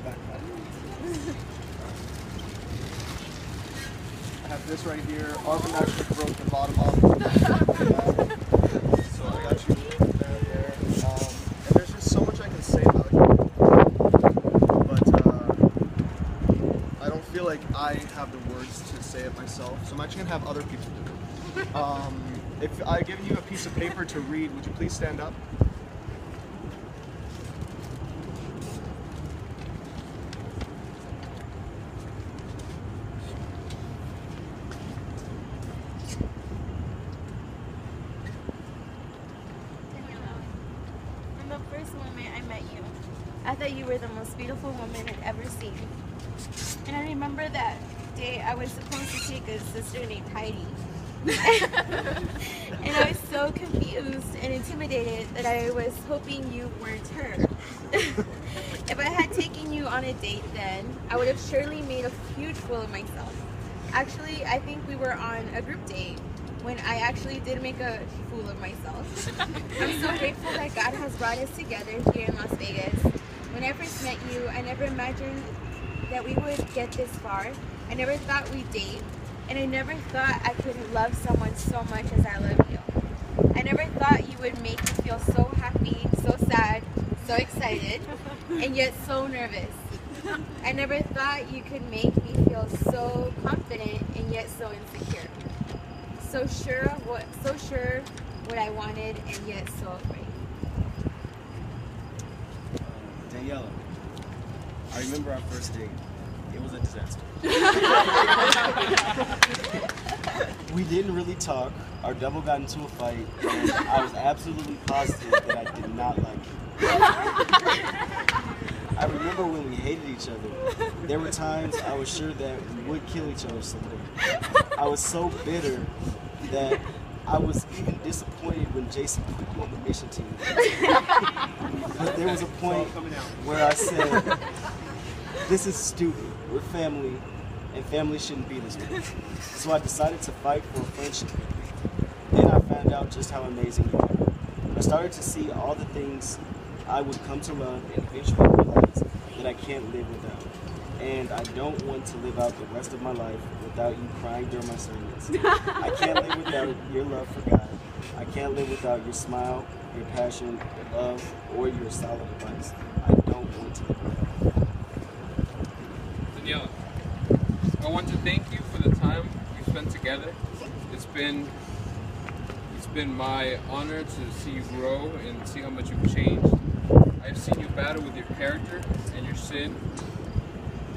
backpack. I have this right here. Arvin actually broke the bottom off. So I got you that there. And there's just so much I can say about you. But I don't feel like I have the words to say it myself. So I'm actually going to have other people do it. If I give you a piece of paper to read, would you please stand up? From the first moment I met you, I thought you were the most beautiful woman I'd ever seen. And I remember that day I was supposed to take a sister named Heidi. And I was so confused and intimidated that I was hoping you weren't her. If I had taken you on a date then, I would have surely made a huge fool of myself. Actually, I think we were on a group date when I actually did make a fool of myself. I'm so grateful that God has brought us together here in Las Vegas. When I first met you, I never imagined that we would get this far. I never thought we'd date, and I never thought I could love someone so much as I love you. I never thought you would make me feel so happy, so sad, so excited, and yet so nervous. I never thought you could make me feel so confident and yet so insecure. So sure what I wanted and yet so afraid. Daniela, I remember our first date. It was a disaster. We didn't really talk. Our double got into a fight, and I was absolutely positive that I did not like it. I remember when we hated each other. There were times I was sure that we would kill each other someday. I was so bitter that I was even disappointed when Jason put me on the mission team. But there was a point where I said, this is stupid. We're family, and family shouldn't be this way. So I decided to fight for a friendship. Then I found out just how amazing you are. I started to see all the things I would come to love and eventually realize that I can't live without. And I don't want to live out the rest of my life without you crying during my sermons. I can't live without your love for God. I can't live without your smile, your passion, your love, or your solid advice. I don't want to live without you. Daniela, I want to thank you for the time we spent together. It's been my honor to see you grow and see how much you've changed. I've seen you battle with your character and your sin,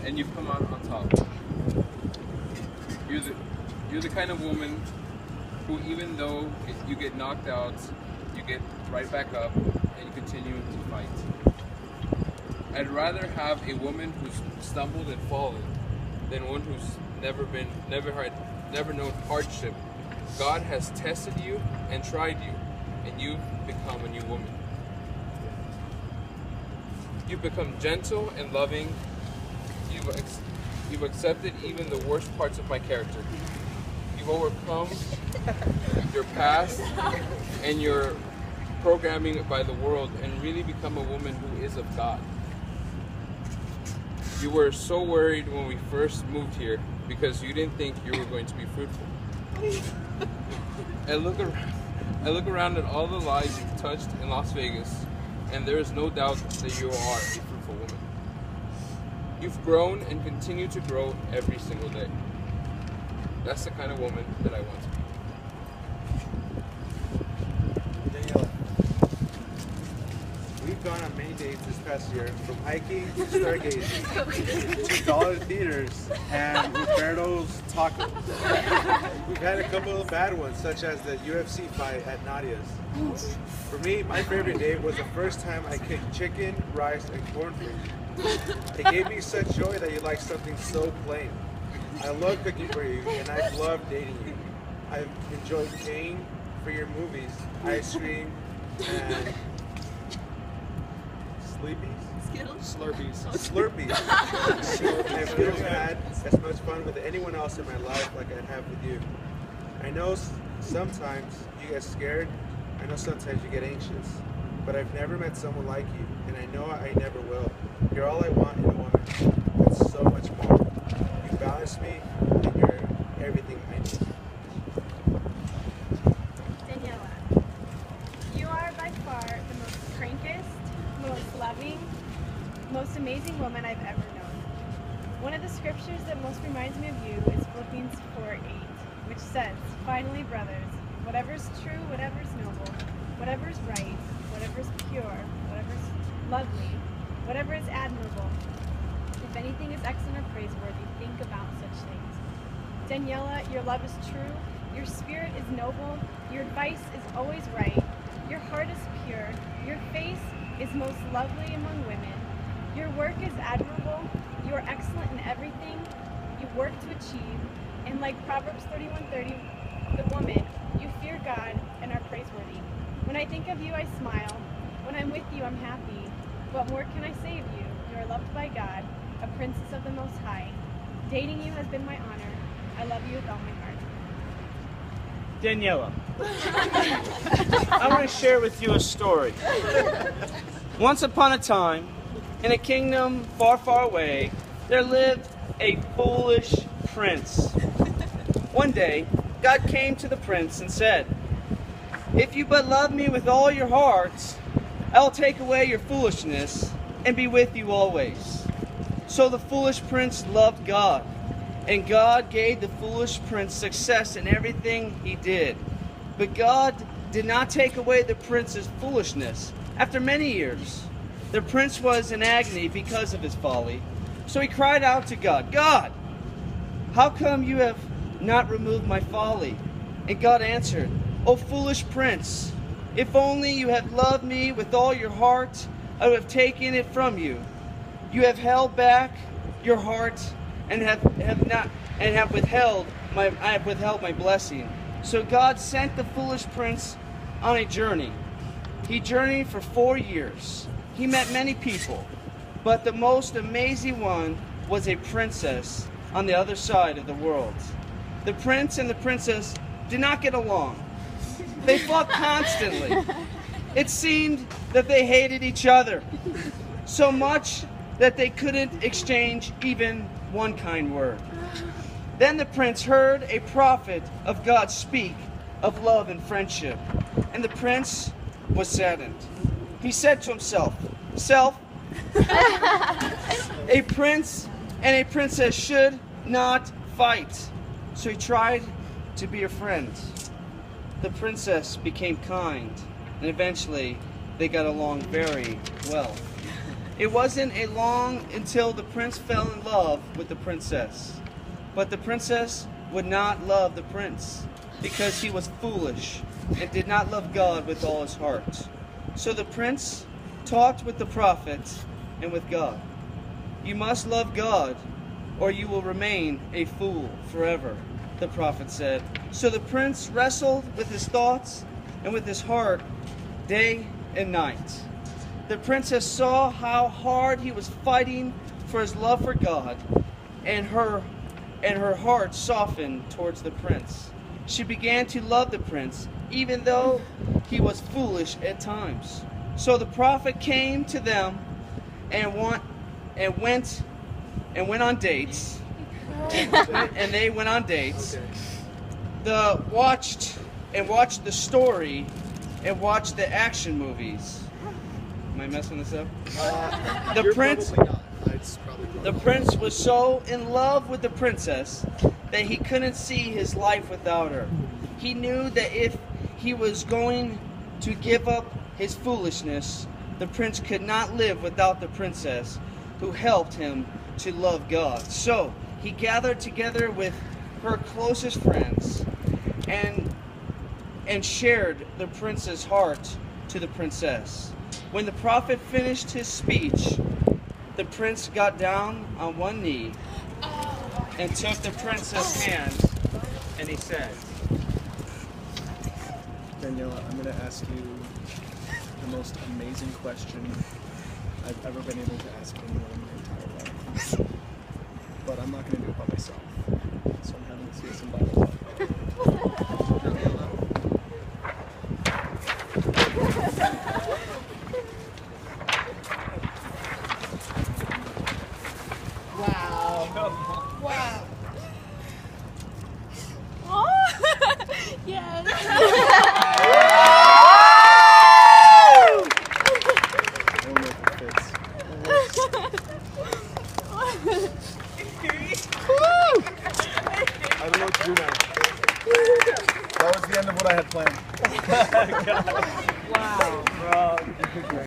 and you've come out on top. You're the kind of woman who, even though you get knocked out, you get right back up and you continue to fight. I'd rather have a woman who's stumbled and fallen than one who's never known hardship. God has tested you and tried you, and you've become a new woman. You've become gentle and loving. You've accepted even the worst parts of my character. You've overcome your past and your programming by the world and really become a woman who is of God. You were so worried when we first moved here because you didn't think you were going to be fruitful. I look around at all the lives you've touched in Las Vegas, and there is no doubt that you are a fruitful woman. You've grown and continue to grow every single day. That's the kind of woman that I want to be. Daniela, we've gone on many dates this past year, from hiking to stargazing, to dollar theaters, and Roberto's tacos. We've had a couple of bad ones, such as the UFC fight at Nadia's. For me, my favorite date was the first time I cooked chicken, rice, and cornflakes. It gave me such joy that you like something so plain. I love cooking for you, and I've loved dating you. I've enjoyed paying for your movies, ice cream, and Slurpees. So I've never had as much fun with anyone else in my life like I have with you. I know sometimes you get scared. I know sometimes you get anxious. But I've never met someone like you, and I know I never will. You're all I want in a woman. loving, most amazing woman I've ever known. One of the scriptures that most reminds me of you is Philippians 4:8, which says, "Finally, brothers, whatever's true, whatever's noble, whatever's right, whatever's pure, whatever's lovely, whatever is admirable, if anything is excellent or praiseworthy, think about such things." Daniela, your love is true, your spirit is noble, your advice is always right, your heart is pure, your face is most lovely among women, your work is admirable, you are excellent in everything you work to achieve, and like Proverbs 31:30, the woman, you fear God and are praiseworthy. When I think of you, I smile. When I'm with you, I'm happy. What more can I say of you? You are loved by God, a princess of the Most High. Dating you has been my honor. I love you with all my heart. Daniela, I want to share with you a story. Once upon a time, in a kingdom far, far away, there lived a foolish prince. One day, God came to the prince and said, "If you but love me with all your heart, I will take away your foolishness and be with you always." So the foolish prince loved God, and God gave the foolish prince success in everything he did. But God did not take away the prince's foolishness. After many years, the prince was in agony because of his folly. So he cried out to God, "God, how come you have not removed my folly?" And God answered, "O foolish prince, if only you had loved me with all your heart, I would have taken it from you. You have held back your heart and have withheld my blessing." So God sent the foolish prince on a journey. He journeyed for 4 years. He met many people, but the most amazing one was a princess on the other side of the world. The prince and the princess did not get along. They fought constantly. It seemed that they hated each other so much that they couldn't exchange even one kind word. Then the prince heard a prophet of God speak of love and friendship, and the prince was saddened. He said to himself, "A prince and a princess should not fight." So he tried to be a friend. The princess became kind, and eventually they got along very well. It wasn't long until the prince fell in love with the princess. But the princess would not love the prince because he was foolish and did not love God with all his heart. So the prince talked with the prophet and with God. "You must love God, or you will remain a fool forever," the prophet said. So the prince wrestled with his thoughts and with his heart day and night. The princess saw how hard he was fighting for his love for God, and her heart softened towards the prince. She began to love the prince, even though he was foolish at times. So the prophet came to them and went on dates, and they went on dates. Watched the story and watched the action movies. Am I messing this up? The prince. Probably not. It's probably The prince was so in love with the princess that he couldn't see his life without her. He knew that if he was going to give up his foolishness, the prince could not live without the princess who helped him to love God. So he gathered together with her closest friends and shared the prince's heart to the princess. When the prophet finished his speech, the prince got down on one knee and took the princess' hand, and he said, Daniela, I'm going to ask you the most amazing question I've ever been able to ask anyone in my entire life. But I'm not going to do it by myself. So I'm having to see somebody else. Daniela. Wow. Yes. I don't know if it fits. don't know what to do now. That was the end of what I had planned. Wow, bro.